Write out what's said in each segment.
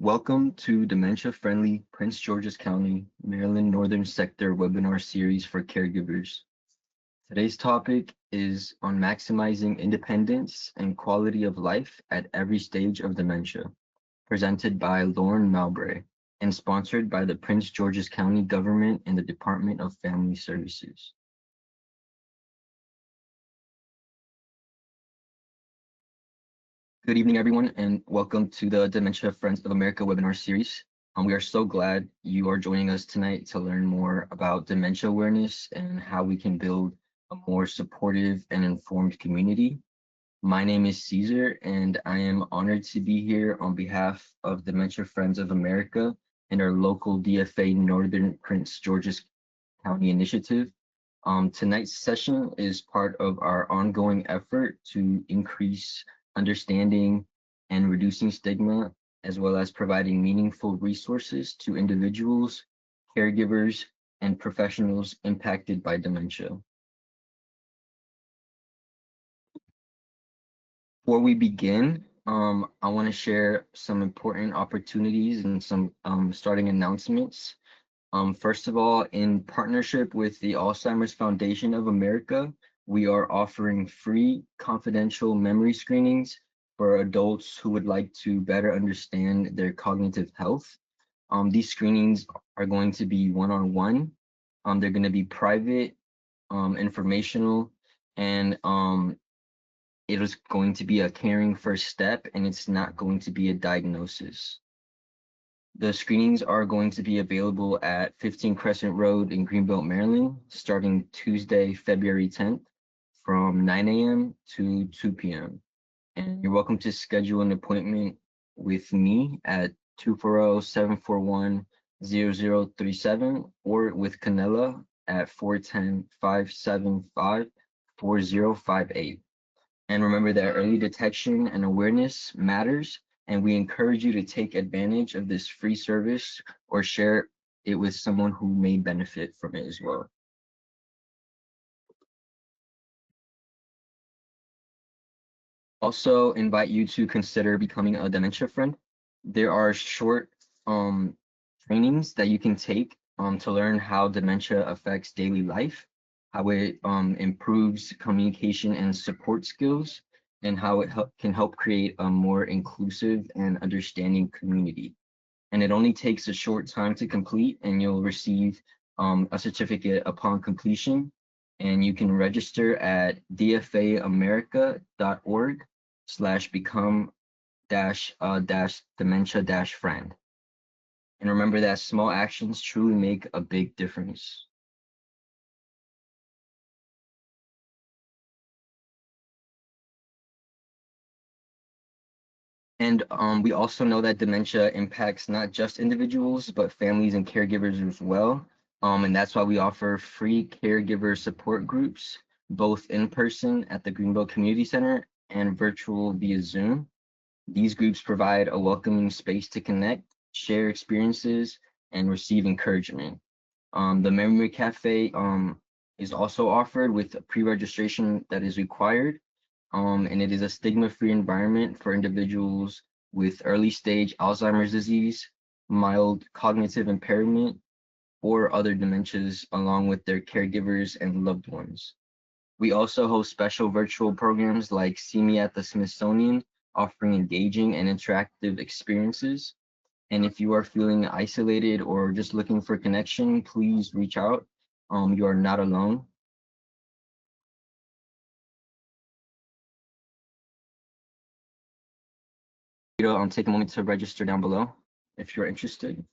Welcome to Dementia-Friendly Prince George's County, Maryland Northern Sector webinar series for caregivers. Today's topic is on maximizing independence and quality of life at every stage of dementia, presented by Lauren Mowbray and sponsored by the Prince George's County government and the Department of Family Services. Good evening, everyone, and welcome to the Dementia Friends of America webinar series. We are so glad you are joining us tonight to learn more about dementia awareness and how we can build a more supportive and informed community. My name is Caesar, and I am honored to be here on behalf of Dementia Friends of America and our local DFA Northern Prince George's County initiative. Tonight's session is part of our ongoing effort to increase understanding and reducing stigma, as well as providing meaningful resources to individuals, caregivers, and professionals impacted by dementia. Before we begin, I want to share some important opportunities and some starting announcements. First of all, in partnership with the Alzheimer's Foundation of America, we are offering free confidential memory screenings for adults who would like to better understand their cognitive health. These screenings are going to be one-on-one. They're going to be private, informational, and it is going to be a caring first step, and it's not going to be a diagnosis. The screenings are going to be available at 15 Crescent Road in Greenbelt, Maryland, starting Tuesday, February 10th from 9 a.m. to 2 p.m. And you're welcome to schedule an appointment with me at 240-741-0037 or with Canella at 410-575-4058. And remember that early detection and awareness matters, and we encourage you to take advantage of this free service or share it with someone who may benefit from it as well. Also invite you to consider becoming a dementia friend. There are short trainings that you can take to learn how dementia affects daily life, how it improves communication and support skills, and how it can help create a more inclusive and understanding community. And it only takes a short time to complete, and you'll receive a certificate upon completion. And you can register at dfaamerica.org/become-dementia-friend. And remember that small actions truly make a big difference. And we also know that dementia impacts not just individuals, but families and caregivers as well. And that's why we offer free caregiver support groups, both in person at the Greenville Community Center and virtual via Zoom. These groups provide a welcoming space to connect, share experiences, and receive encouragement. The Memory Cafe is also offered with a pre-registration that is required, and it is a stigma-free environment for individuals with early stage Alzheimer's disease, mild cognitive impairment, or other dementias, along with their caregivers and loved ones. We also host special virtual programs like See Me at the Smithsonian, offering engaging and interactive experiences. And if you are feeling isolated or just looking for connection, please reach out. You are not alone. Take a moment to register down below if you're interested.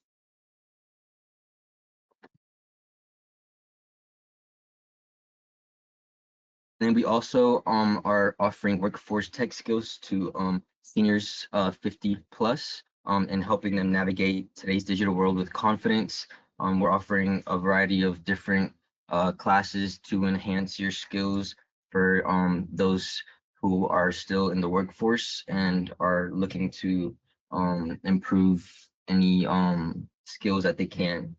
And we also are offering workforce tech skills to seniors 50 plus and helping them navigate today's digital world with confidence. We're offering a variety of different classes to enhance your skills for those who are still in the workforce and are looking to improve any skills that they can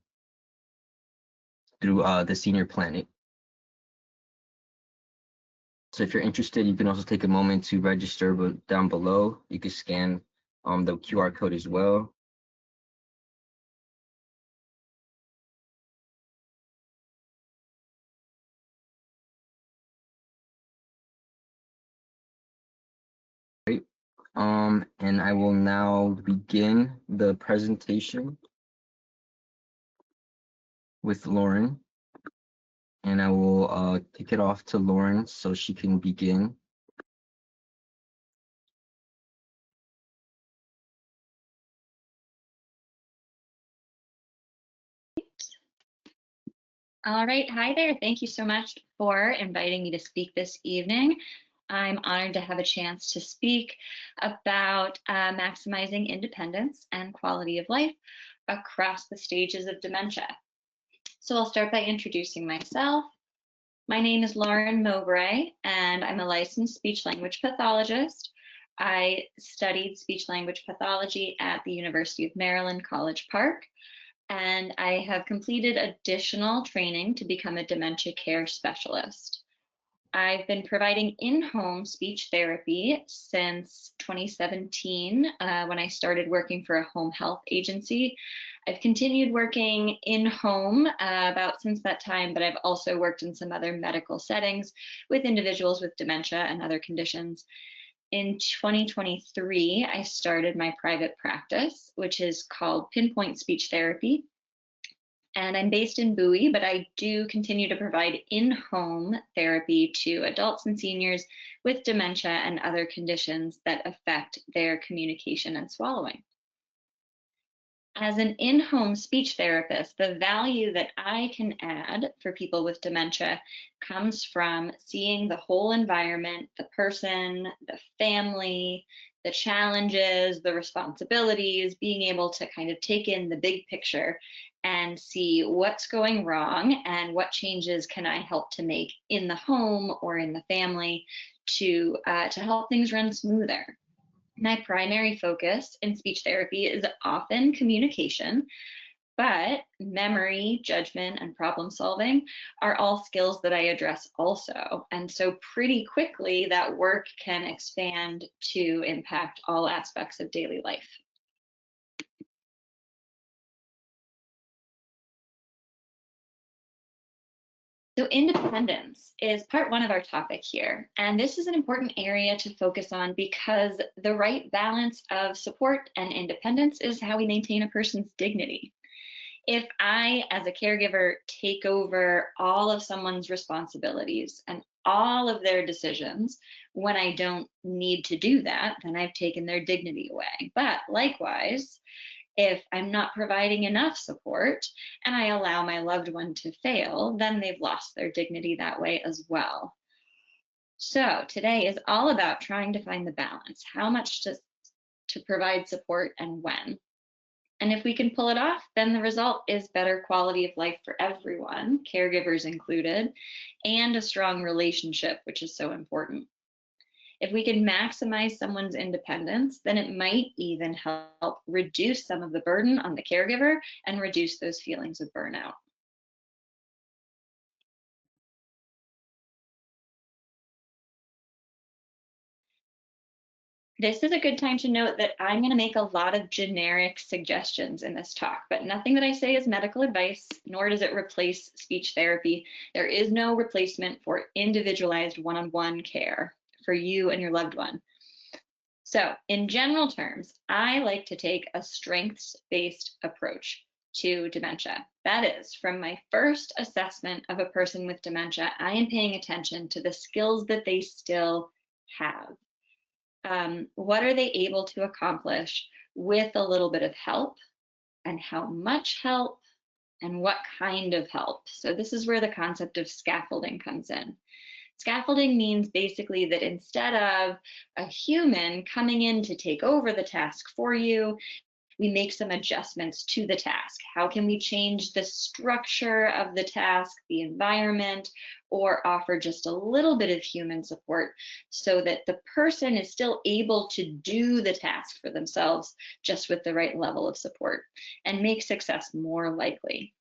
through the senior planet. So if you're interested, you can also take a moment to register down below. You can scan the QR code as well. And I will now begin the presentation with Lauren. And I will kick it off to Lauren so she can begin. All right, hi there. Thank you so much for inviting me to speak this evening. I'm honored to have a chance to speak about maximizing independence and quality of life across the stages of dementia. So I'll start by introducing myself. My name is Lauren Mowbray, and I'm a licensed speech-language pathologist. I studied speech-language pathology at the University of Maryland, College Park, and I have completed additional training to become a dementia care specialist. I've been providing in-home speech therapy since 2017 when I started working for a home health agency. I've continued working in-home about since that time, but I've also worked in some other medical settings with individuals with dementia and other conditions. In 2023, I started my private practice, which is called Pinpoint Speech Therapy. And I'm based in Bowie, but I do continue to provide in-home therapy to adults and seniors with dementia and other conditions that affect their communication and swallowing. As an in-home speech therapist, the value that I can add for people with dementia comes from seeing the whole environment, the person, the family, the challenges, the responsibilities, being able to kind of take in the big picture and see what's going wrong and what changes can I help to make in the home or in the family to help things run smoother. My primary focus in speech therapy is often communication, but memory, judgment, and problem solving are all skills that I address also. And so pretty quickly that work can expand to impact all aspects of daily life. So independence is part one of our topic here. And this is an important area to focus on because the right balance of support and independence is how we maintain a person's dignity. If I, as a caregiver, take over all of someone's responsibilities and all of their decisions when I don't need to do that, then I've taken their dignity away. But likewise, if I'm not providing enough support and I allow my loved one to fail, then they've lost their dignity that way as well. So today is all about trying to find the balance, how much to provide support and when. And if we can pull it off, then the result is better quality of life for everyone, caregivers included, and a strong relationship, which is so important. If we can maximize someone's independence, then it might even help reduce some of the burden on the caregiver and reduce those feelings of burnout. This is a good time to note that I'm going to make a lot of generic suggestions in this talk, but nothing that I say is medical advice, nor does it replace speech therapy. There is no replacement for individualized one-on-one care for you and your loved one. So in general terms, I like to take a strengths-based approach to dementia. That is, from my first assessment of a person with dementia, I am paying attention to the skills that they still have. What are they able to accomplish with a little bit of help, and how much help, and what kind of help? So this is where the concept of scaffolding comes in. Scaffolding means basically that instead of a human coming in to take over the task for you, we make some adjustments to the task. How can we change the structure of the task, the environment, or offer just a little bit of human support so that the person is still able to do the task for themselves just with the right level of support and make success more likely.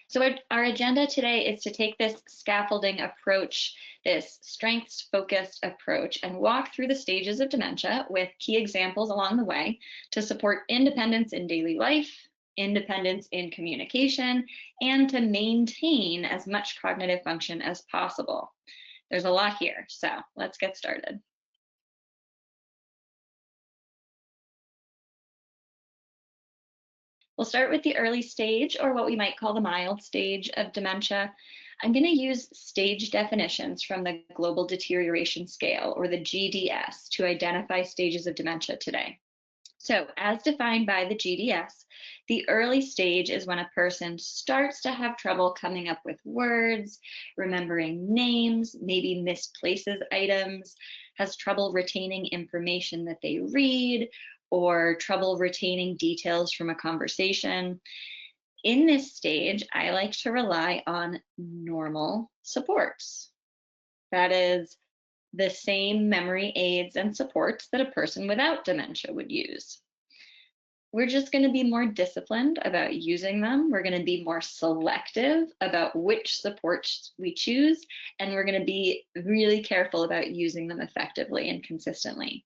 So our agenda today is to take this scaffolding approach, this strengths-focused approach, and walk through the stages of dementia with key examples along the way to support independence in daily life, independence in communication, and to maintain as much cognitive function as possible. There's a lot here, so let's get started. We'll start with the early stage, or what we might call the mild stage of dementia. I'm going to use stage definitions from the Global Deterioration Scale, or the GDS, to identify stages of dementia today. So, as defined by the GDS, the early stage is when a person starts to have trouble coming up with words, remembering names, maybe misplaces items, has trouble retaining information that they read, or trouble retaining details from a conversation. In this stage, I like to rely on normal supports. That is, the same memory aids and supports that a person without dementia would use. We're just going to be more disciplined about using them. We're going to be more selective about which supports we choose, and we're going to be really careful about using them effectively and consistently.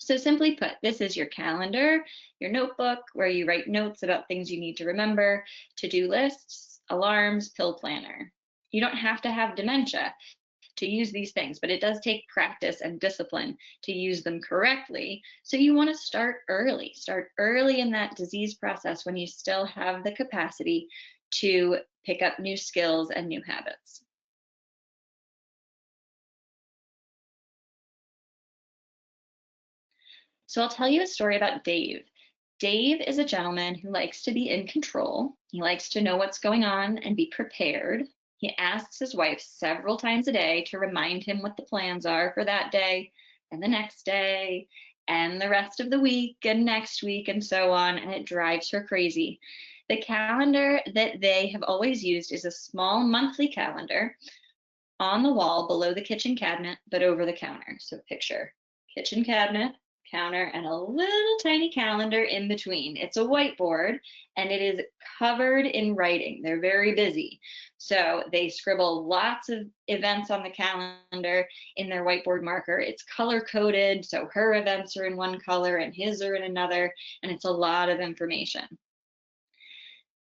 So simply put, this is your calendar, your notebook, where you write notes about things you need to remember, to-do lists, alarms, pill planner. You don't have to have dementia to use these things, but it does take practice and discipline to use them correctly. So you want to start early in that disease process when you still have the capacity to pick up new skills and new habits. So I'll tell you a story about Dave. Dave is a gentleman who likes to be in control. He likes to know what's going on and be prepared. He asks his wife several times a day to remind him what the plans are for that day and the next day and the rest of the week and next week and so on, and it drives her crazy. The calendar that they have always used is a small monthly calendar on the wall below the kitchen cabinet, but over the counter. So picture kitchen cabinet, counter, and a little tiny calendar in between. It's a whiteboard and it is covered in writing. They're very busy. So they scribble lots of events on the calendar in their whiteboard marker. It's color coded, so her events are in one color and his are in another, and it's a lot of information.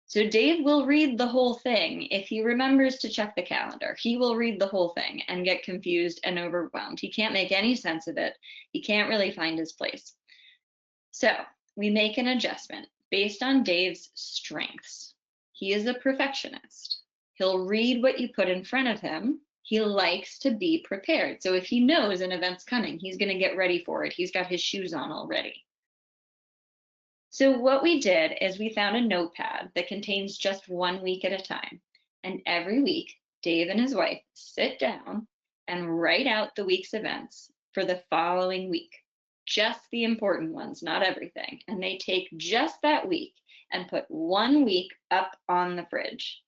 So Dave will read the whole thing. If he remembers to check the calendar, he will read the whole thing and get confused and overwhelmed. He can't make any sense of it. He can't really find his place. So we make an adjustment based on Dave's strengths. He is a perfectionist. He'll read what you put in front of him. He likes to be prepared. So if he knows an event's coming, he's going to get ready for it. He's got his shoes on already. So what we did is we found a notepad that contains just 1 week at a time. And every week, Dave and his wife sit down and write out the week's events for the following week. Just the important ones, not everything. And they take just that week and put 1 week up on the fridge.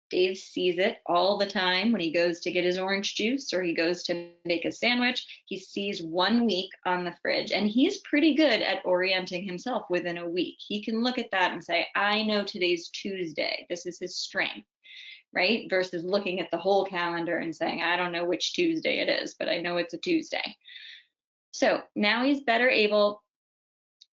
Dave sees it all the time when he goes to get his orange juice or he goes to make a sandwich. He sees 1 week on the fridge, and he's pretty good at orienting himself within a week. He can look at that and say, I know today's Tuesday. This is his strength, right? Versus looking at the whole calendar and saying, I don't know which Tuesday it is, but I know it's a Tuesday. So now he's better able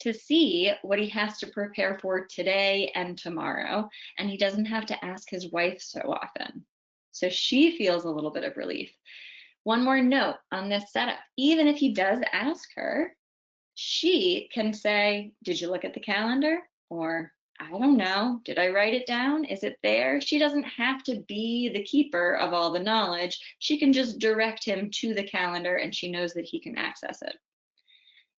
to see what he has to prepare for today and tomorrow, and he doesn't have to ask his wife so often. So she feels a little bit of relief. One more note on this setup: even if he does ask her, she can say, did you look at the calendar? Or, I don't know, did I write it down? Is it there? She doesn't have to be the keeper of all the knowledge. She can just direct him to the calendar and she knows that he can access it.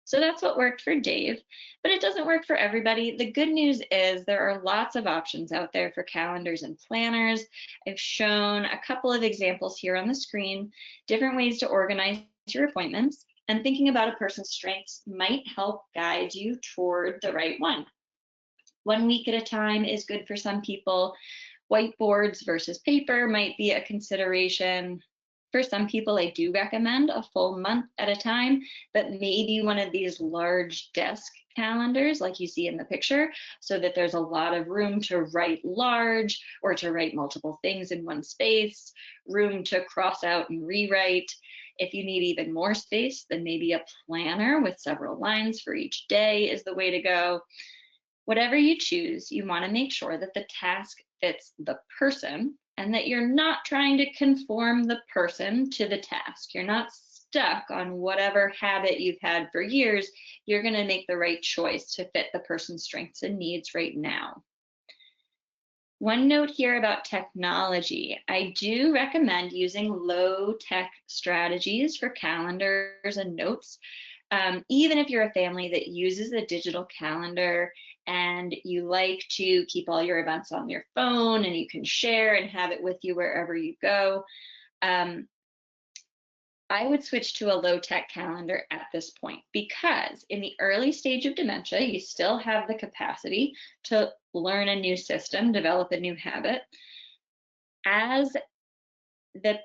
So that's what worked for Dave, but it doesn't work for everybody. The good news is there are lots of options out there for calendars and planners. I've shown a couple of examples here on the screen, different ways to organize your appointments, and thinking about a person's strengths might help guide you toward the right one. 1 week at a time is good for some people. Whiteboards versus paper might be a consideration. For some people, I do recommend a full month at a time, but maybe one of these large desk calendars like you see in the picture, so that there's a lot of room to write large or to write multiple things in one space, room to cross out and rewrite. If you need even more space, then maybe a planner with several lines for each day is the way to go. Whatever you choose, you want to make sure that the task fits the person and that you're not trying to conform the person to the task. You're not stuck on whatever habit you've had for years. You're going to make the right choice to fit the person's strengths and needs right now. One note here about technology. I do recommend using low-tech strategies for calendars and notes. Even if you're a family that uses a digital calendar and you like to keep all your events on your phone and you can share and have it with you wherever you go, I would switch to a low-tech calendar at this point, because in the early stage of dementia, you still have the capacity to learn a new system, develop a new habit. As the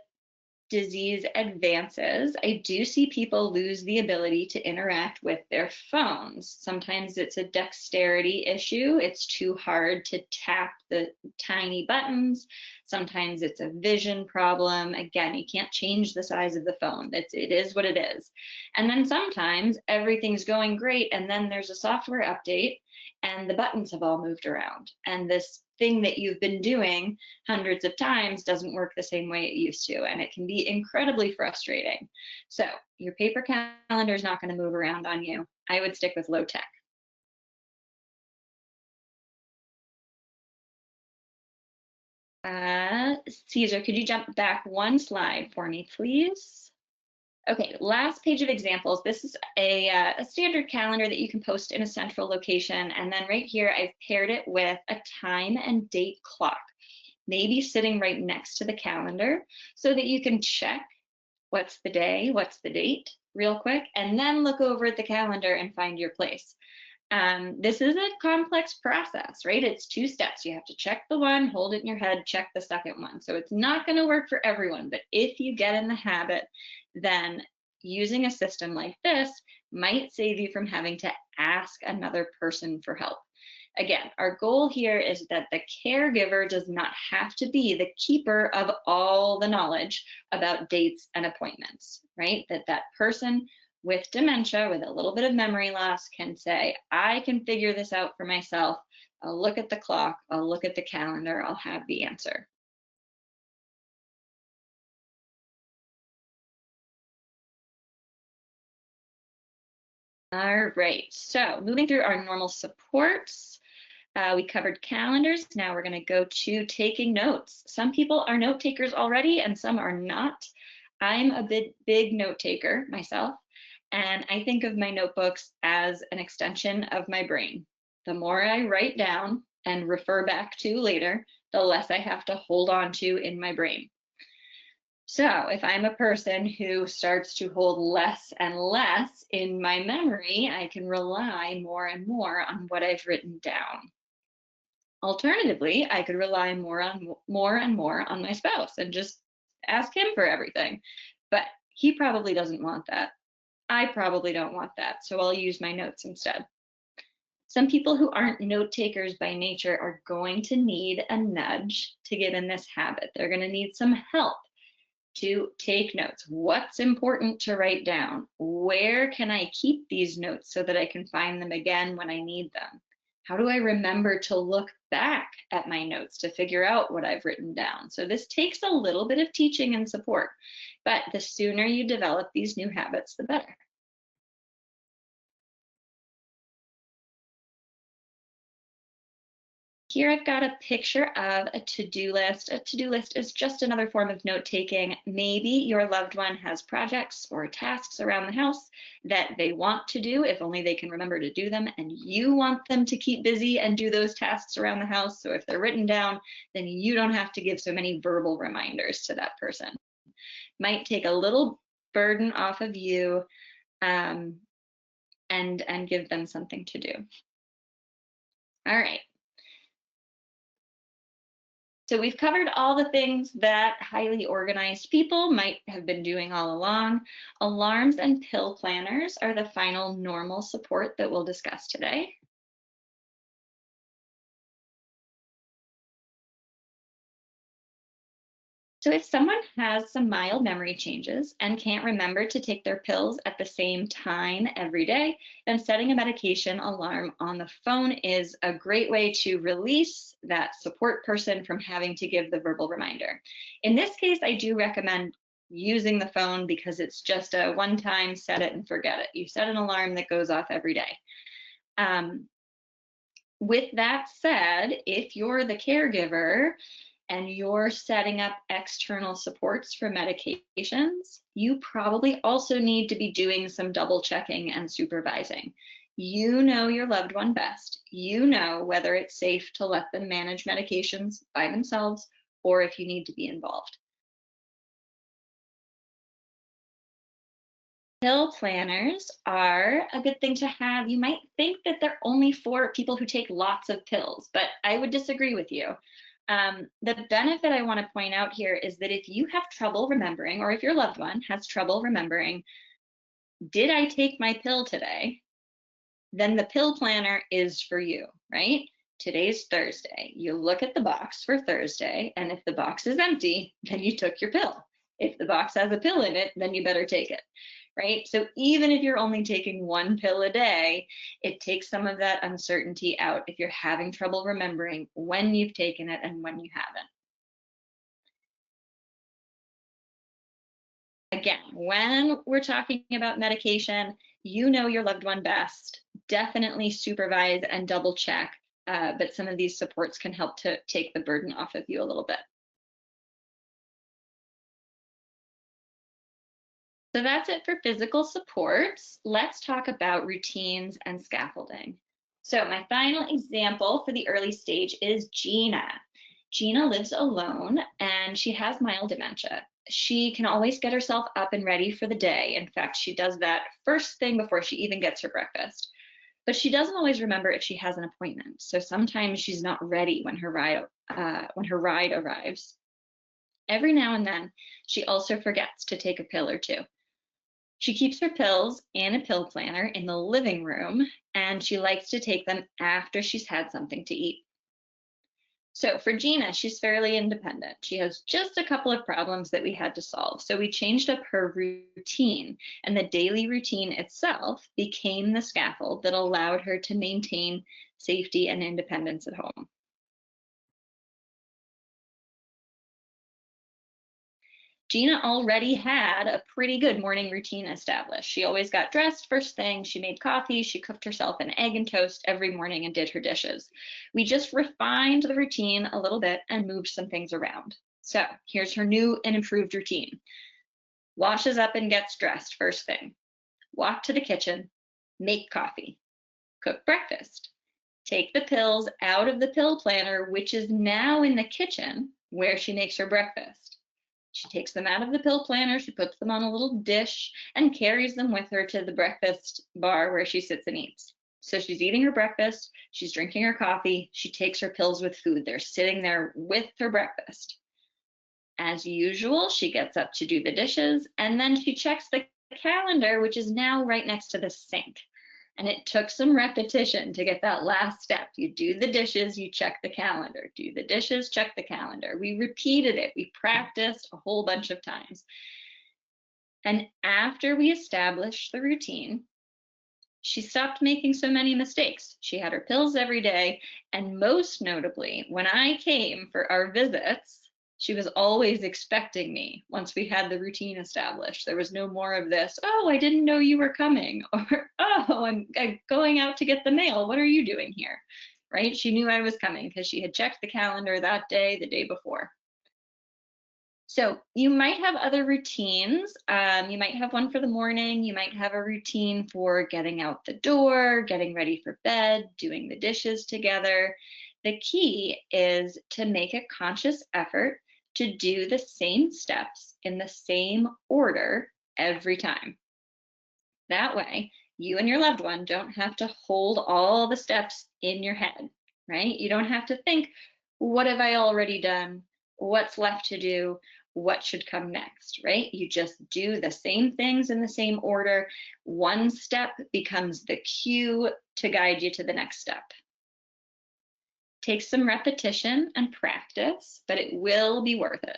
disease advances, I do see people lose the ability to interact with their phones. Sometimes it's a dexterity issue. It's too hard to tap the tiny buttons. Sometimes it's a vision problem. Again, you can't change the size of the phone. It is what it is. And then sometimes everything's going great, and then there's a software update and the buttons have all moved around. And this thing that you've been doing hundreds of times doesn't work the same way it used to, and it can be incredibly frustrating. So your paper calendar is not going to move around on you. I would stick with low tech. Caesar, could you jump back one slide for me, please? Okay, last page of examples. This is a standard calendar that you can post in a central location. And then right here, I've paired it with a time and date clock, maybe sitting right next to the calendar so that you can check what's the day, what's the date real quick, and then look over at the calendar and find your place. This is a complex process, right? It's 2 steps. You have to check the one, hold it in your head, check the second one. So it's not going to work for everyone, but if you get in the habit, then using a system like this might save you from having to ask another person for help. Again, our goal here is that the caregiver does not have to be the keeper of all the knowledge about dates and appointments, right? That person with dementia, with a little bit of memory loss, can say, I can figure this out for myself. I'll look at the clock, I'll look at the calendar, I'll have the answer. All right, so moving through our normal supports, we covered calendars. Now we're going to go to taking notes. Some people are note takers already and some are not. I'm a big note taker myself, and I think of my notebooks as an extension of my brain. The more I write down and refer back to later, the less I have to hold on to in my brain. So if I'm a person who starts to hold less and less in my memory, I can rely more and more on what I've written down. Alternatively, I could rely more and more on my spouse and just ask him for everything. But he probably doesn't want that. I probably don't want that, so I'll use my notes instead. Some people who aren't note takers by nature are going to need a nudge to get in this habit. They're going to need some help to take notes. What's important to write down? Where can I keep these notes so that I can find them again when I need them? How do I remember to look back at my notes to figure out what I've written down? So this takes a little bit of teaching and support, but the sooner you develop these new habits, the better. Here I've got a picture of a to-do list. A to-do list is just another form of note-taking. Maybe your loved one has projects or tasks around the house that they want to do, if only they can remember to do them, and you want them to keep busy and do those tasks around the house. So if they're written down, then you don't have to give so many verbal reminders to that person. Might take a little burden off of you, and give them something to do. All right. So we've covered all the things that highly organized people might have been doing all along. Alarms and pill planners are the final normal support that we'll discuss today. So So if someone has some mild memory changes and can't remember to take their pills at the same time every day, then setting a medication alarm on the phone is a great way to release that support person from having to give the verbal reminder. In this case, I do recommend using the phone because it's just a one-time set it and forget it. You set an alarm that goes off every day. With that said, if you're the caregiver and you're setting up external supports for medications, you probably also need to be doing some double checking and supervising. You know your loved one best. You know whether it's safe to let them manage medications by themselves or if you need to be involved. Pill planners are a good thing to have. You might think that they're only for people who take lots of pills, but I would disagree with you. The benefit I want to point out here is that if you have trouble remembering, or if your loved one has trouble remembering, did I take my pill today? Then the pill planner is for you, right? Today's Thursday. You look at the box for Thursday, and if the box is empty, then you took your pill. If the box has a pill in it, then you better take it, right? So even if you're only taking one pill a day, it takes some of that uncertainty out if you're having trouble remembering when you've taken it and when you haven't. Again, when we're talking about medication, you know your loved one best. Definitely supervise and double check, but some of these supports can help to take the burden off of you a little bit. So that's it for physical supports. Let's talk about routines and scaffolding. So my final example for the early stage is Gina. Gina lives alone and she has mild dementia. She can always get herself up and ready for the day. In fact, she does that first thing before she even gets her breakfast. But she doesn't always remember if she has an appointment. So sometimes she's not ready when her ride arrives. Every now and then, she also forgets to take a pill or two. She keeps her pills and a pill planner in the living room, and she likes to take them after she's had something to eat. So for Gina, she's fairly independent. She has just a couple of problems that we had to solve. So we changed up her routine, and the daily routine itself became the scaffold that allowed her to maintain safety and independence at home. Gina already had a pretty good morning routine established. She always got dressed first thing, she made coffee, she cooked herself an egg and toast every morning and did her dishes. We just refined the routine a little bit and moved some things around. So here's her new and improved routine. Washes up and gets dressed first thing. Walk to the kitchen, make coffee, cook breakfast, take the pills out of the pill planner, which is now in the kitchen where she makes her breakfast. She takes them out of the pill planner, she puts them on a little dish and carries them with her to the breakfast bar where she sits and eats. So she's eating her breakfast, she's drinking her coffee, she takes her pills with food. They're sitting there with her breakfast. As usual, she gets up to do the dishes and then she checks the calendar, which is now right next to the sink. And it took some repetition to get that last step. You do the dishes, you check the calendar. Do the dishes, check the calendar. We repeated it. We practiced a whole bunch of times. And after we established the routine, she stopped making so many mistakes. She had her pills every day. And most notably, when I came for our visits, she was always expecting me once we had the routine established. There was no more of this, oh, I didn't know you were coming, or oh, I'm going out to get the mail. What are you doing here? Right? She knew I was coming because she had checked the calendar that day, the day before. So you might have other routines. You might have one for the morning. You might have a routine for getting out the door, getting ready for bed, doing the dishes together. The key is to make a conscious effort to do the same steps in the same order every time. That way, you and your loved one don't have to hold all the steps in your head, right? You don't have to think, what have I already done? What's left to do? What should come next, right? You just do the same things in the same order. One step becomes the cue to guide you to the next step. Take some repetition and practice, but it will be worth it.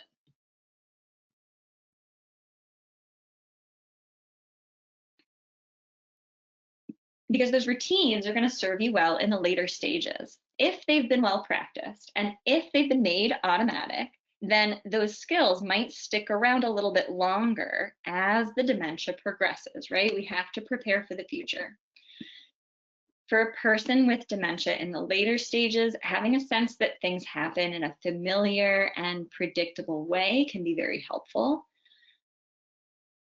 because those routines are going to serve you well in the later stages. If they've been well practiced and if they've been made automatic, then those skills might stick around a little bit longer as the dementia progresses, right? We have to prepare for the future. For a person with dementia in the later stages, having a sense that things happen in a familiar and predictable way can be very helpful.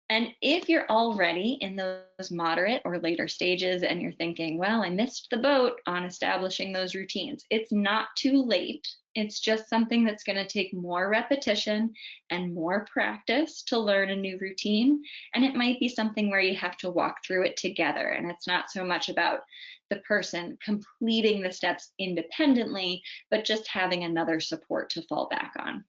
And if you're already in those moderate or later stages and you're thinking, well, I missed the boat on establishing those routines, it's not too late. It's just something that's going to take more repetition and more practice to learn a new routine. And it might be something where you have to walk through it together. And it's not so much about the person completing the steps independently, but just having another support to fall back on.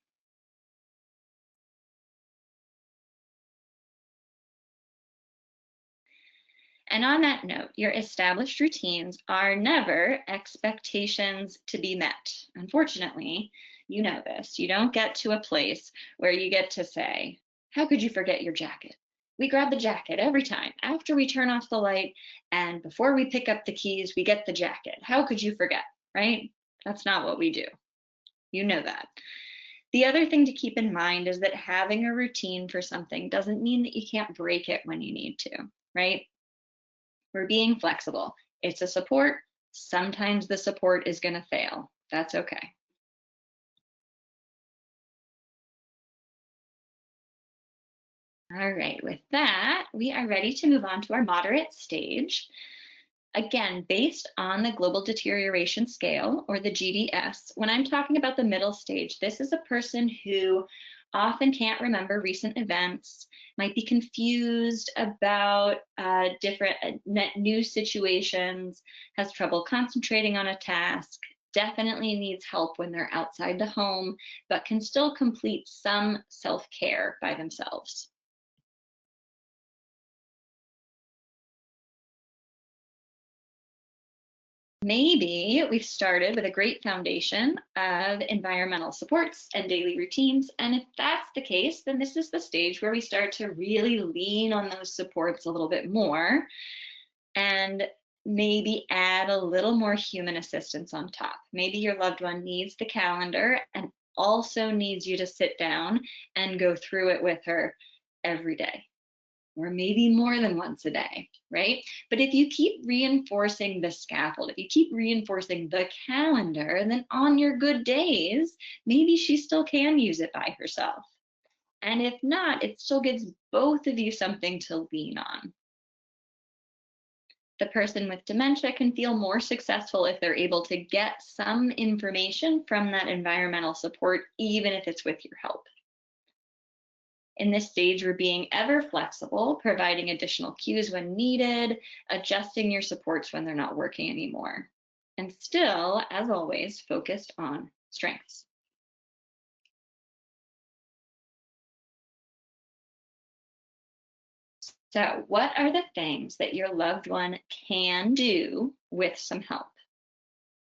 And on that note, your established routines are never expectations to be met. Unfortunately, you know this. You don't get to a place where you get to say, how could you forget your jacket? We grab the jacket every time after we turn off the light and before we pick up the keys, we get the jacket. How could you forget, right? That's not what we do. You know that. The other thing to keep in mind is that having a routine for something doesn't mean that you can't break it when you need to, right? We're being flexible. It's a support. Sometimes the support is going to fail. That's okay. All right, with that, we are ready to move on to our moderate stage. Again, based on the Global Deterioration Scale, or the GDS, when I'm talking about the middle stage, this is a person who often can't remember recent events, might be confused about different new situations, has trouble concentrating on a task, definitely needs help when they're outside the home, but can still complete some self-care by themselves. Maybe we've started with a great foundation of environmental supports and daily routines. And if that's the case, then this is the stage where we start to really lean on those supports a little bit more and maybe add a little more human assistance on top. Maybe your loved one needs the calendar and also needs you to sit down and go through it with her every day, or maybe more than once a day, right? But if you keep reinforcing the scaffold, if you keep reinforcing the calendar, then on your good days, maybe she still can use it by herself. And if not, it still gives both of you something to lean on. The person with dementia can feel more successful if they're able to get some information from that environmental support, even if it's with your help. In this stage, we're being ever flexible, providing additional cues when needed, adjusting your supports when they're not working anymore, and still, as always, focused on strengths. So, what are the things that your loved one can do with some help?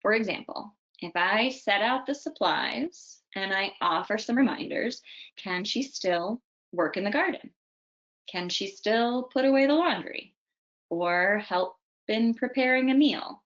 For example, if I set out the supplies and I offer some reminders, can she still work in the garden? Can she still put away the laundry or help in preparing a meal?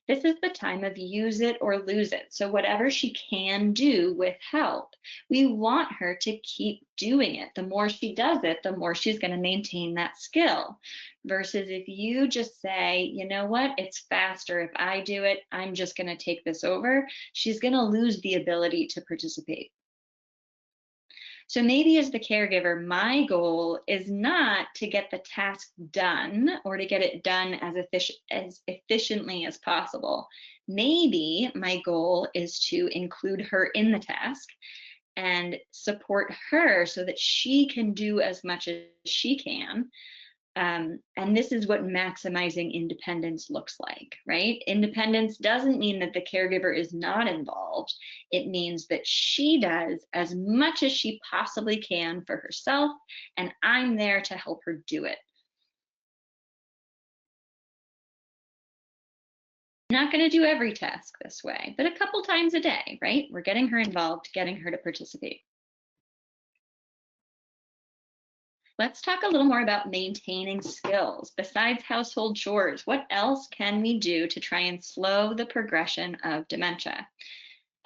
This is the time of use it or lose it. So whatever she can do with help, we want her to keep doing it. The more she does it, the more she's going to maintain that skill. Versus if you just say, you know what, it's faster if I do it, I'm just going to take this over, she's going to lose the ability to participate. So maybe as the caregiver, my goal is not to get the task done or to get it done as efficiently as possible. Maybe my goal is to include her in the task and support her so that she can do as much as she can. And this is what maximizing independence looks like, right? Independence doesn't mean that the caregiver is not involved. It means that she does as much as she possibly can for herself, and I'm there to help her do it. I'm not going to do every task this way, but a couple times a day, right? We're getting her involved, getting her to participate. Let's talk a little more about maintaining skills. Besides household chores, what else can we do to try and slow the progression of dementia?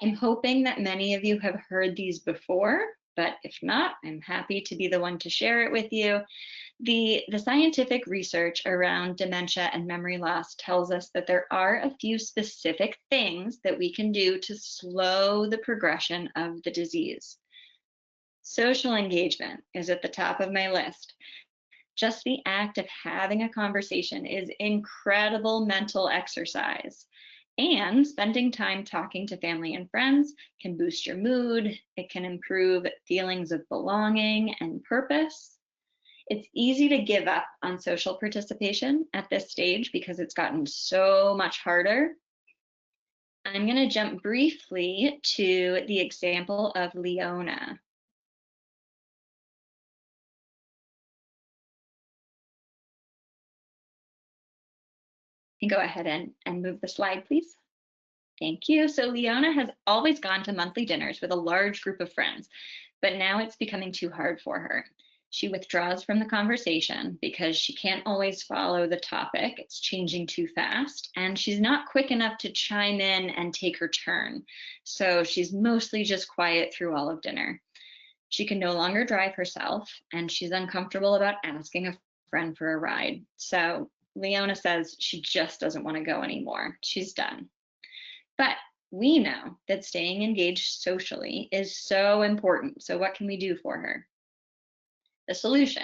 I'm hoping that many of you have heard these before, but if not, I'm happy to be the one to share it with you. The scientific research around dementia and memory loss tells us that there are a few specific things that we can do to slow the progression of the disease. Social engagement is at the top of my list. Just the act of having a conversation is incredible mental exercise. And spending time talking to family and friends can boost your mood. It can improve feelings of belonging and purpose. It's easy to give up on social participation at this stage because it's gotten so much harder. I'm going to jump briefly to the example of Leona. You can go ahead and move the slide, please. Thank you. So Leona has always gone to monthly dinners with a large group of friends, but now it's becoming too hard for her. She withdraws from the conversation because she can't always follow the topic. It's changing too fast, and she's not quick enough to chime in and take her turn. So she's mostly just quiet through all of dinner. She can no longer drive herself, and she's uncomfortable about asking a friend for a ride. So Leona says she just doesn't want to go anymore. She's done. But we know that staying engaged socially is so important. So what can we do for her? The solution: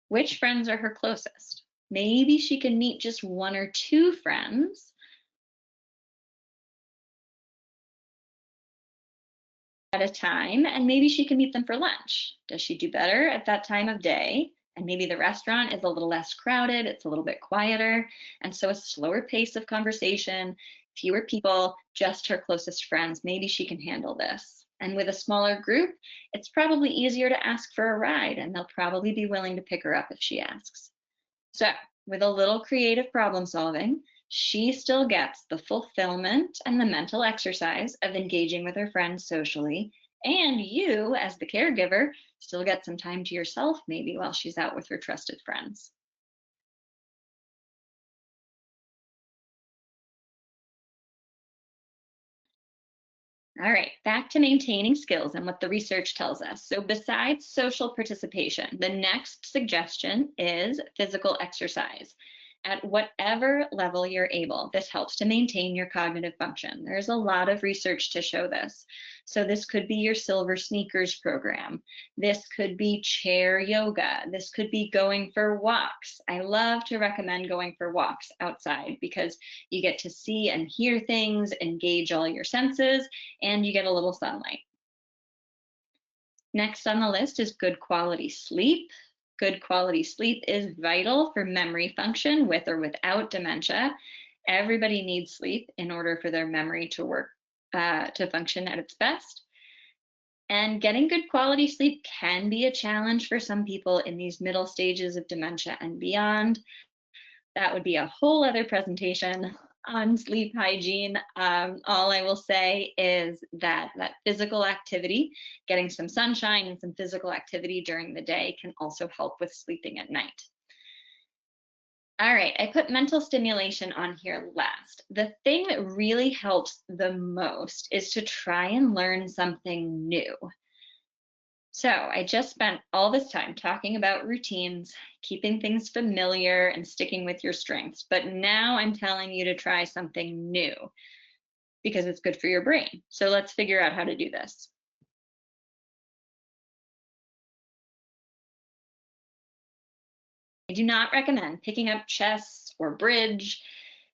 which friends are her closest? Maybe she can meet just one or two friends at a time, and maybe she can meet them for lunch. Does she do better at that time of day? And maybe the restaurant is a little less crowded, it's a little bit quieter, and so a slower pace of conversation, fewer people, just her closest friends. Maybe she can handle this. And with a smaller group, it's probably easier to ask for a ride, and they'll probably be willing to pick her up if she asks. So, with a little creative problem solving, she still gets the fulfillment and the mental exercise of engaging with her friends socially. And you, as the caregiver, still get some time to yourself, maybe while she's out with her trusted friends. All right, back to maintaining skills and what the research tells us. So besides social participation, the next suggestion is physical exercise. At whatever level you're able, this helps to maintain your cognitive function. There's a lot of research to show this. So this could be your silver sneakers program. This could be chair yoga. This could be going for walks. I love to recommend going for walks outside because you get to see and hear things, engage all your senses, and you get a little sunlight. Next on the list is good quality sleep. Good quality sleep is vital for memory function with or without dementia. Everybody needs sleep in order for their memory to work, to function at its best. And getting good quality sleep can be a challenge for some people in these middle stages of dementia and beyond. That would be a whole other presentation on sleep hygiene. All I will say is that physical activity, getting some sunshine and some physical activity during the day can also help with sleeping at night. All right, I put mental stimulation on here last. The thing that really helps the most is to try and learn something new. So I just spent all this time talking about routines, keeping things familiar and sticking with your strengths. But now I'm telling you to try something new because it's good for your brain. So let's figure out how to do this. I do not recommend picking up chess or bridge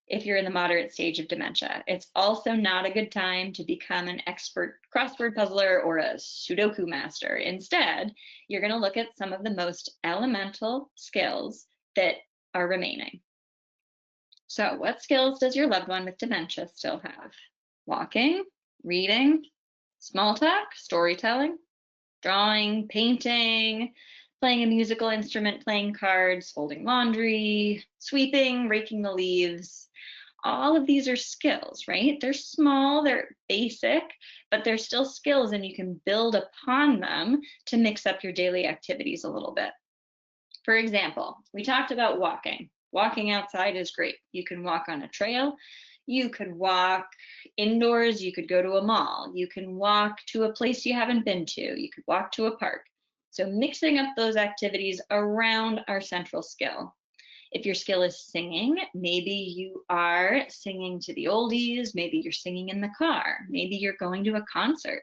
if you're in the moderate stage of dementia. It's also not a good time to become an expert crossword puzzler or a Sudoku master. Instead, you're going to look at some of the most elemental skills that are remaining. So, what skills does your loved one with dementia still have? Walking, reading, small talk, storytelling, drawing, painting, playing a musical instrument, playing cards, folding laundry, sweeping, raking the leaves. All of these are skills, right? They're small, they're basic, but they're still skills, and you can build upon them to mix up your daily activities a little bit. For example, we talked about walking. Walking outside is great. You can walk on a trail. You could walk indoors. You could go to a mall. You can walk to a place you haven't been to. You could walk to a park. So mixing up those activities around our central skill. If your skill is singing, maybe you are singing to the oldies. Maybe you're singing in the car. Maybe you're going to a concert.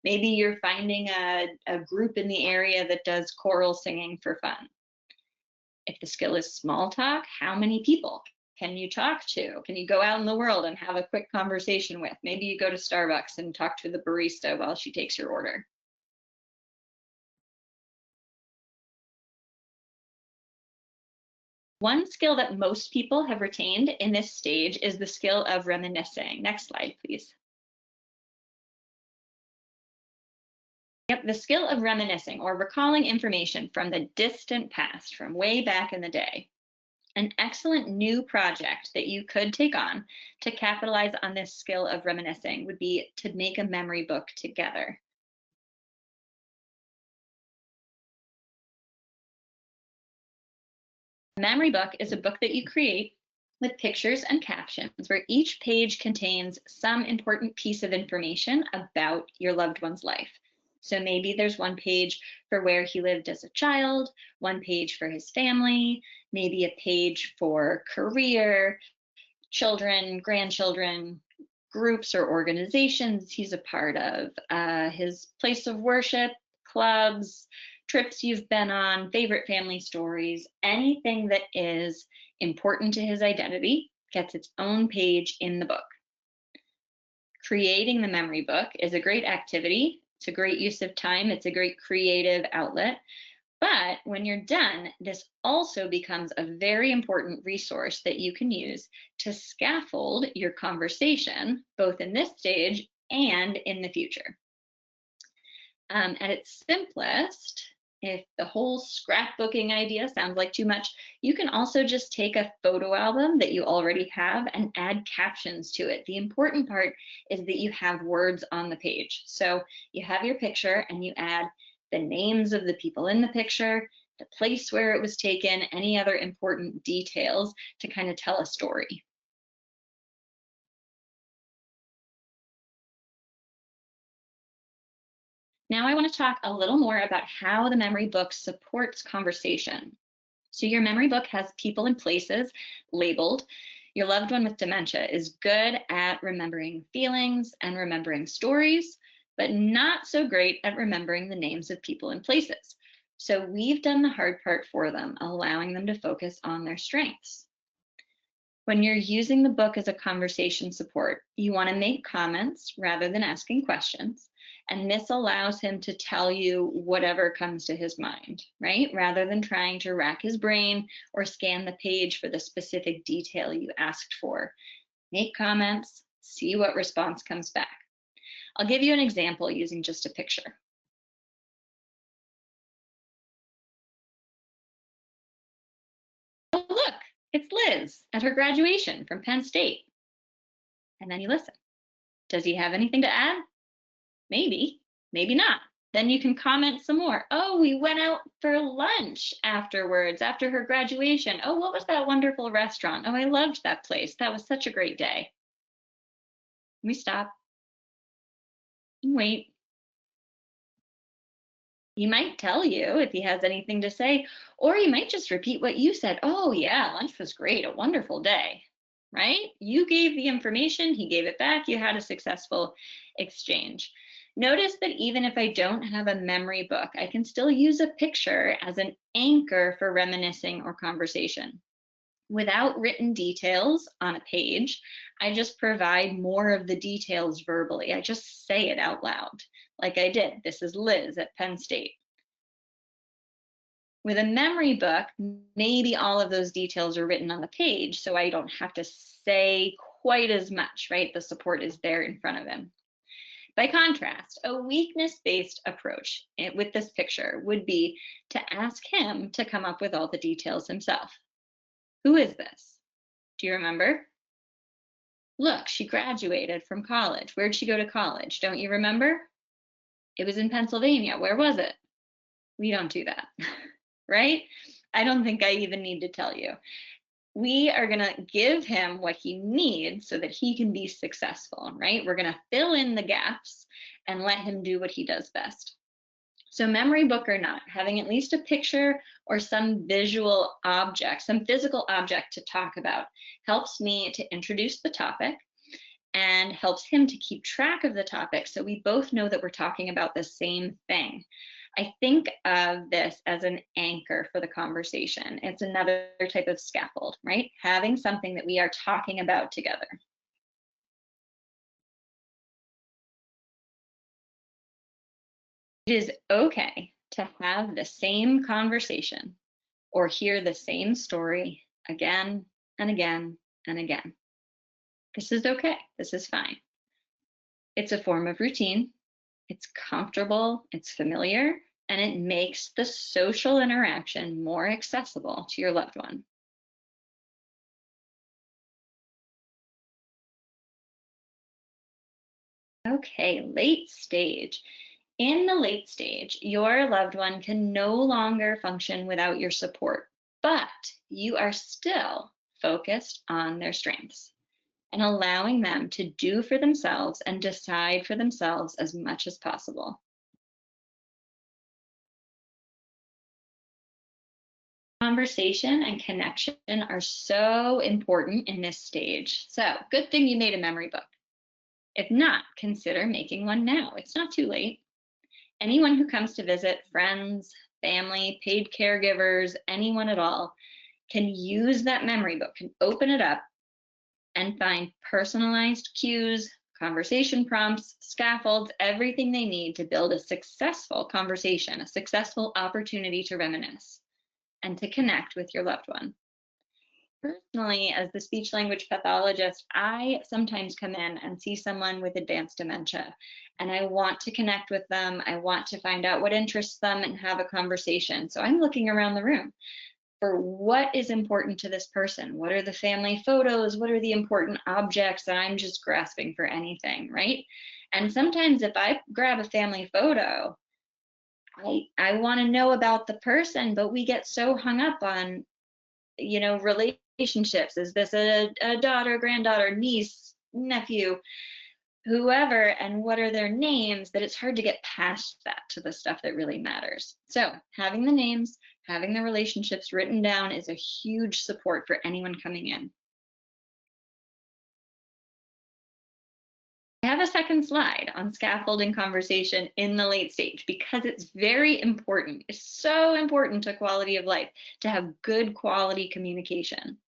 Maybe you're finding a group in the area that does choral singing for fun. If the skill is small talk, how many people can you talk to? Can you go out in the world and have a quick conversation with? Maybe you go to Starbucks and talk to the barista while she takes your order. One skill that most people have retained in this stage is the skill of reminiscing. Next slide, please. Yep, the skill of reminiscing or recalling information from the distant past, from way back in the day. An excellent new project that you could take on to capitalize on this skill of reminiscing would be to make a memory book together. A memory book is a book that you create with pictures and captions where each page contains some important piece of information about your loved one's life. So maybe there's one page for where he lived as a child, one page for his family, maybe a page for career, children, grandchildren, groups or organizations he's a part of, his place of worship, clubs, trips you've been on, favorite family stories, anything that is important to his identity gets its own page in the book. Creating the memory book is a great activity. It's a great use of time. It's a great creative outlet. But when you're done, this also becomes a very important resource that you can use to scaffold your conversation, both in this stage and in the future. At its simplest, if the whole scrapbooking idea sounds like too much, you can also just take a photo album that you already have and add captions to it. The important part is that you have words on the page. So you have your picture and you add the names of the people in the picture, the place where it was taken, any other important details to kind of tell a story. Now I want to talk a little more about how the memory book supports conversation. So your memory book has people and places labeled. Your loved one with dementia is good at remembering feelings and remembering stories, but not so great at remembering the names of people and places. So we've done the hard part for them, allowing them to focus on their strengths. When you're using the book as a conversation support, you want to make comments rather than asking questions. And this allows him to tell you whatever comes to his mind, right? Rather than trying to rack his brain or scan the page for the specific detail you asked for. Make comments, see what response comes back. I'll give you an example using just a picture. Oh, look, it's Liz at her graduation from Penn State. And then you listen. Does he have anything to add? Maybe, maybe not. Then you can comment some more. Oh, we went out for lunch afterwards, after her graduation. Oh, what was that wonderful restaurant? Oh, I loved that place. That was such a great day. We stop and wait. He might tell you if he has anything to say, or he might just repeat what you said. Oh, yeah, lunch was great. A wonderful day, right? You gave the information, he gave it back. You had a successful exchange. Notice that even if I don't have a memory book, I can still use a picture as an anchor for reminiscing or conversation. Without written details on a page, I just provide more of the details verbally. I just say it out loud, like I did. This is Liz at Penn State. With a memory book, maybe all of those details are written on the page, so I don't have to say quite as much, right? The support is there in front of him. By contrast, a weakness-based approach with this picture would be to ask him to come up with all the details himself. Who is this? Do you remember? Look, she graduated from college. Where'd she go to college? Don't you remember? It was in Pennsylvania. Where was it? We don't do that, right? I don't think I even need to tell you. We are going to give him what he needs so that he can be successful, right? We're going to fill in the gaps and let him do what he does best. So memory book or not, having at least a picture or some visual object, some physical object to talk about helps me to introduce the topic and helps him to keep track of the topic so we both know that we're talking about the same thing. I think of this as an anchor for the conversation. It's another type of scaffold, right? Having something that we are talking about together. It is okay to have the same conversation or hear the same story again and again and again. This is okay. This is fine. It's a form of routine. It's comfortable, it's familiar, and it makes the social interaction more accessible to your loved one. Okay, late stage. In the late stage, your loved one can no longer function without your support, but you are still focused on their strengths and allowing them to do for themselves and decide for themselves as much as possible. Conversation and connection are so important in this stage. So, good thing you made a memory book. If not, consider making one now. It's not too late. Anyone who comes to visit, friends, family, paid caregivers, anyone at all, can use that memory book, can open it up and find personalized cues, conversation prompts, scaffolds, everything they need to build a successful conversation, a successful opportunity to reminisce and to connect with your loved one. Personally, as the speech language pathologist, I sometimes come in and see someone with advanced dementia, and I want to connect with them. I want to find out what interests them and have a conversation. So I'm looking around the room for what is important to this person. What are the family photos? What are the important objects? And I'm just grasping for anything, right? And sometimes if I grab a family photo, I want to know about the person, but we get so hung up on, relationships. Is this a daughter, granddaughter, niece, nephew, whoever, and what are their names, that it's hard to get past that to the stuff that really matters. So having the names, having the relationships written down is a huge support for anyone coming in. I have a second slide on scaffolding conversation in the late stage because it's very important. It's so important to quality of life to have good quality communication.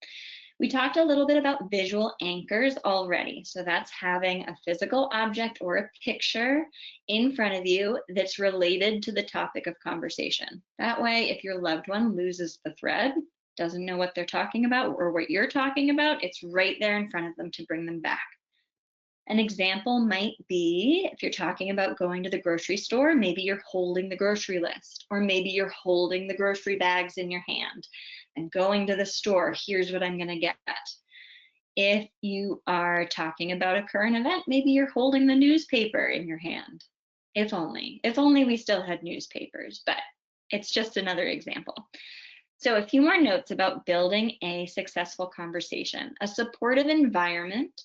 We talked a little bit about visual anchors already. So that's having a physical object or a picture in front of you that's related to the topic of conversation. That way, if your loved one loses the thread, doesn't know what they're talking about or what you're talking about, it's right there in front of them to bring them back. An example might be if you're talking about going to the grocery store, maybe you're holding the grocery list, or maybe you're holding the grocery bags in your hand and going to the store, here's what I'm going to get. If you are talking about a current event, maybe you're holding the newspaper in your hand. If only we still had newspapers, but it's just another example. So a few more notes about building a successful conversation. A supportive environment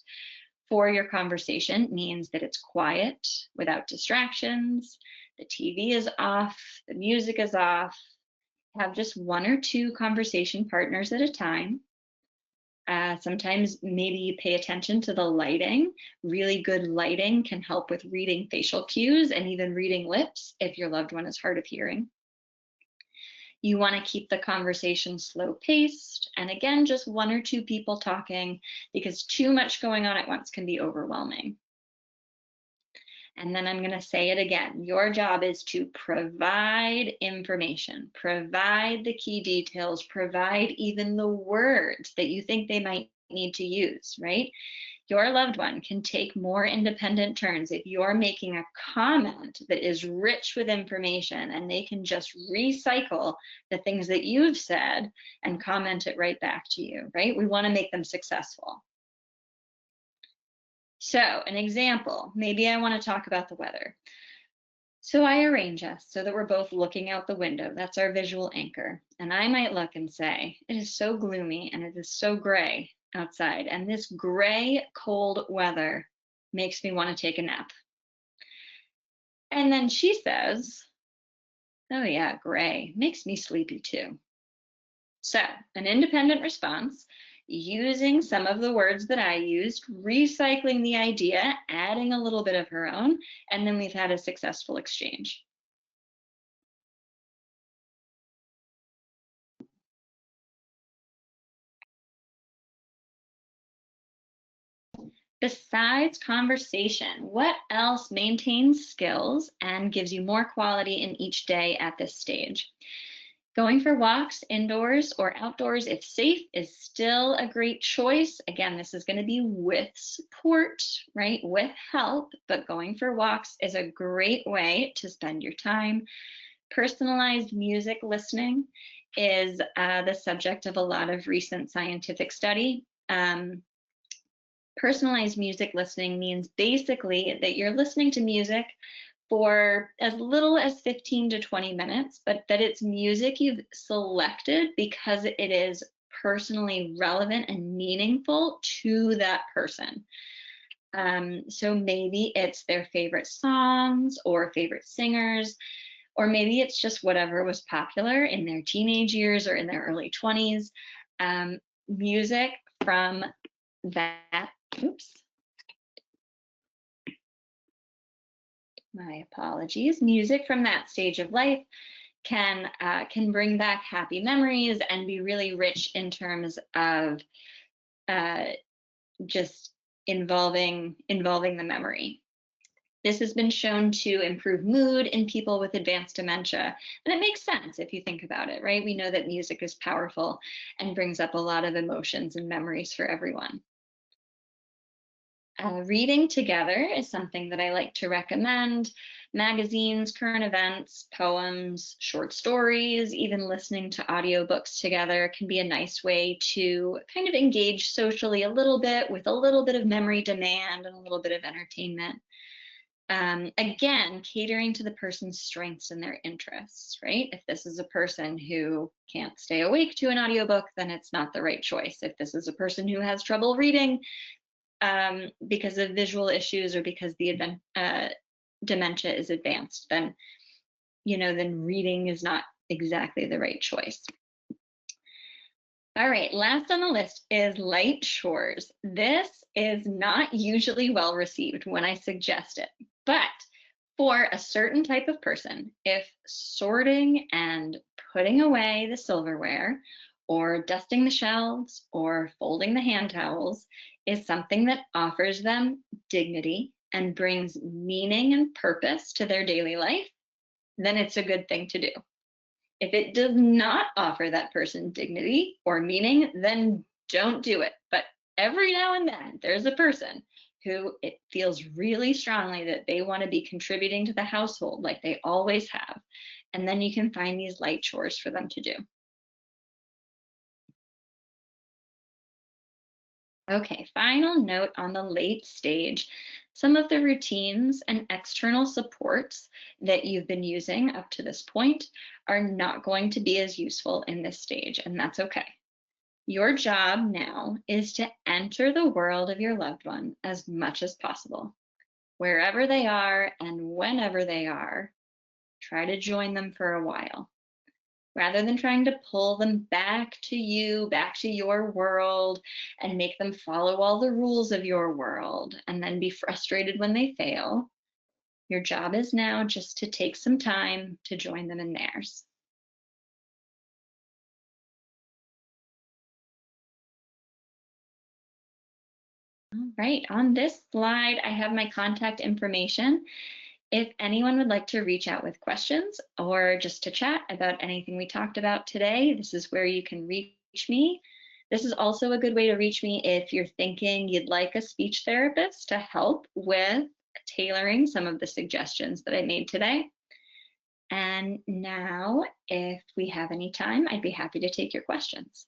for your conversation means that it's quiet without distractions, the TV is off, the music is off. Have just one or two conversation partners at a time. Sometimes maybe you pay attention to the lighting. Really good lighting can help with reading facial cues and even reading lips if your loved one is hard of hearing. You want to keep the conversation slow paced. And again, just one or two people talking because too much going on at once can be overwhelming. And then I'm going to say it again. Your job is to provide information, provide the key details, provide even the words that you think they might need to use, right? Your loved one can take more independent turns if you're making a comment that is rich with information, and they can just recycle the things that you've said and comment it right back to you, right? We want to make them successful. So an example, maybe I want to talk about the weather. So I arrange us so that we're both looking out the window. That's our visual anchor. And I might look and say, it is so gloomy and it is so gray outside. And this gray, cold weather makes me want to take a nap. And then she says, oh, yeah, gray makes me sleepy too. So, an independent response using some of the words that I used, recycling the idea, adding a little bit of her own, and then we've had a successful exchange. Besides conversation, what else maintains skills and gives you more quality in each day at this stage? Going for walks indoors or outdoors, if safe, is still a great choice. Again, this is going to be with support, right? With help, but going for walks is a great way to spend your time. Personalized music listening is the subject of a lot of recent scientific study. Personalized music listening means basically that you're listening to music for as little as 15 to 20 minutes, but that it's music you've selected because it is personally relevant and meaningful to that person. So maybe it's their favorite songs or favorite singers, or maybe it's just whatever was popular in their teenage years or in their early 20s. Music from that, oops, my apologies, music from that stage of life can bring back happy memories and be really rich in terms of uh, just involving the memory. This has been shown to improve mood in people with advanced dementia. And it makes sense if you think about it, right? We know that music is powerful and brings up a lot of emotions and memories for everyone. Reading together is something that I like to recommend. Magazines, current events, poems, short stories, even listening to audiobooks together can be a nice way to kind of engage socially a little bit with a little bit of memory demand and a little bit of entertainment. Again, catering to the person's strengths and their interests, right? If this is a person who can't stay awake to an audiobook, then it's not the right choice. If this is a person who has trouble reading, because of visual issues or because the dementia is advanced, then then reading is not exactly the right choice. All right, last on the list is light chores. This is not usually well received when I suggest it, but for a certain type of person, if sorting and putting away the silverware or dusting the shelves or folding the hand towels is something that offers them dignity and brings meaning and purpose to their daily life, then it's a good thing to do. If it does not offer that person dignity or meaning, then don't do it. But every now and then, there's a person who it feels really strongly that they want to be contributing to the household like they always have. And then you can find these light chores for them to do. Okay, final note on the late stage. Some of the routines and external supports that you've been using up to this point are not going to be as useful in this stage, and that's okay. Your job now is to enter the world of your loved one as much as possible. Wherever they are and whenever they are, try to join them for a while. Rather than trying to pull them back to you, back to your world, and make them follow all the rules of your world and then be frustrated when they fail, your job is now just to take some time to join them in theirs. All right, on this slide, I have my contact information. If anyone would like to reach out with questions or just to chat about anything we talked about today, this is where you can reach me. This is also a good way to reach me if you're thinking you'd like a speech therapist to help with tailoring some of the suggestions that I made today. And now, if we have any time, I'd be happy to take your questions.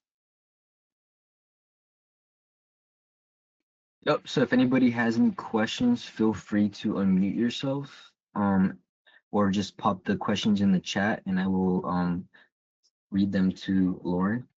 Yep. So if anybody has any questions, feel free to unmute yourself. or just pop the questions in the chat and I will read them to Lauren.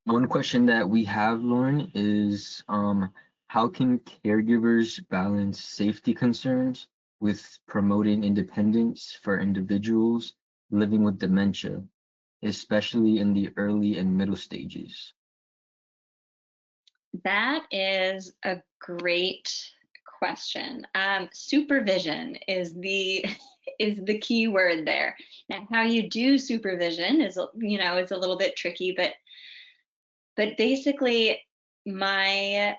One question that we have, Lauren, is how can caregivers balance safety concerns with promoting independence for individuals living with dementia, especially in the early and middle stages? That is a great question. Supervision is the is the key word there. Now, how you do supervision is, is a little bit tricky, but basically, my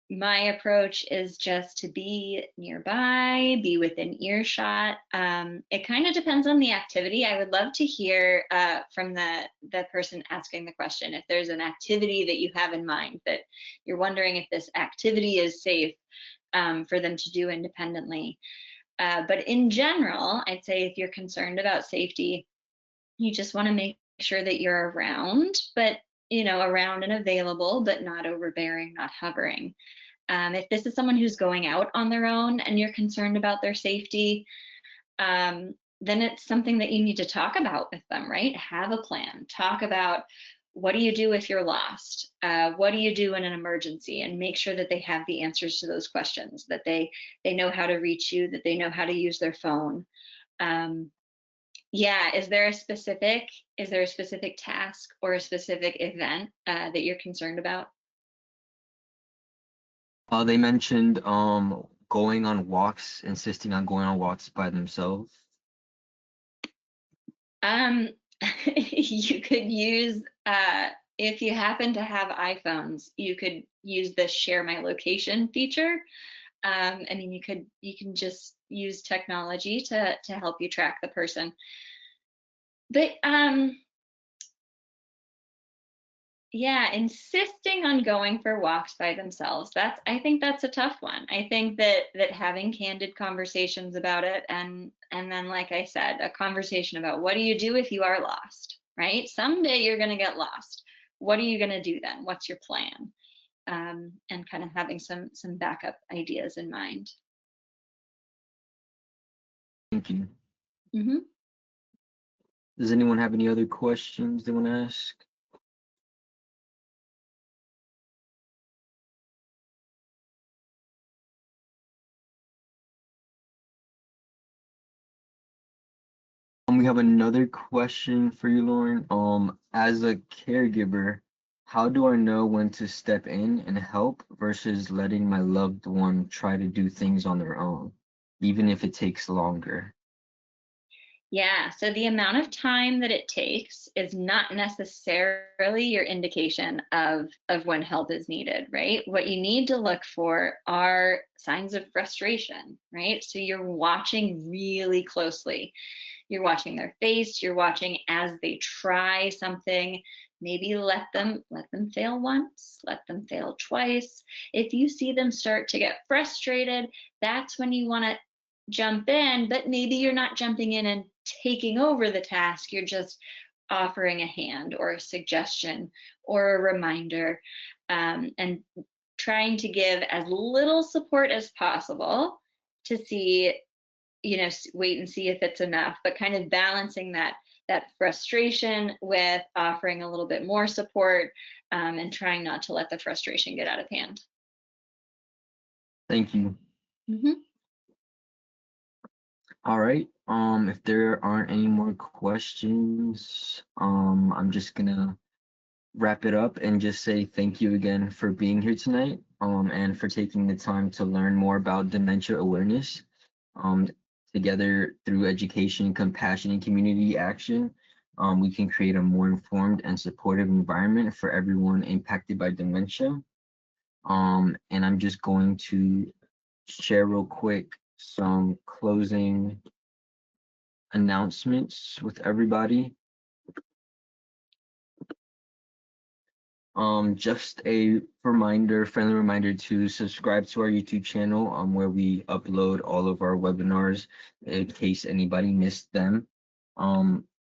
approach is just to be nearby, be within earshot. It kind of depends on the activity. I would love to hear from the person asking the question if there's an activity that you have in mind that you're wondering if this activity is safe for them to do independently. But in general, I'd say if you're concerned about safety, you just want to make sure that you're around, but around and available, but not overbearing, not hovering. If this is someone who's going out on their own and you're concerned about their safety, then it's something that you need to talk about with them, right? Have a plan. Talk about what do you do if you're lost? What do you do in an emergency? And make sure that they have the answers to those questions, that they know how to reach you, that they know how to use their phone. Yeah, is there a specific task or a specific event that you're concerned about? They mentioned going on walks, insisting on going on walks by themselves. You could use if you happen to have iPhones, you could use the share my location feature. I mean, you can just use technology to help you track the person. But yeah, insisting on going for walks by themselves, I think that's a tough one. I think that having candid conversations about it, and then, like I said, a conversation about what do you do if you are lost, right? Someday you're going to get lost. What are you going to do then? What's your plan? And kind of having some backup ideas in mind. Thank you. Mm-hmm. Does anyone have any other questions they want to ask? We have another question for you, Lauren. As a caregiver, how do I know when to step in and help versus letting my loved one try to do things on their own, even if it takes longer? Yeah, so the amount of time that it takes is not necessarily your indication of when help is needed, right? What you need to look for are signs of frustration, right? So you're watching really closely. You're watching their face, you're watching as they try something. Maybe let them fail once, let them fail twice. If you see them start to get frustrated, that's when you want to jump in, but maybe you're not jumping in and taking over the task. You're just offering a hand or a suggestion or a reminder, and trying to give as little support as possible to see, wait and see if it's enough, but kind of balancing that frustration with offering a little bit more support, and trying not to let the frustration get out of hand. Thank you. Mm-hmm. All right. If there aren't any more questions, I'm just gonna wrap it up and just say thank you again for being here tonight, and for taking the time to learn more about dementia awareness. Um, Together through education, compassion, and community action, we can create a more informed and supportive environment for everyone impacted by dementia. And I'm just going to share real quick some closing announcements with everybody. Just a reminder, friendly reminder to subscribe to our YouTube channel, where we upload all of our webinars in case anybody missed them.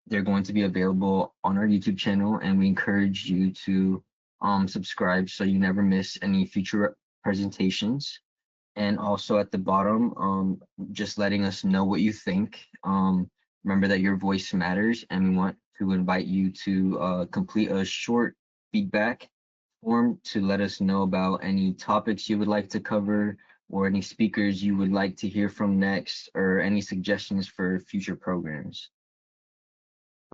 They're going to be available on our YouTube channel, and we encourage you to subscribe so you never miss any future presentations. And also at the bottom, just letting us know what you think. Remember that your voice matters, and we want to invite you to complete a short feedback form to let us know about any topics you would like to cover or any speakers you would like to hear from next or any suggestions for future programs.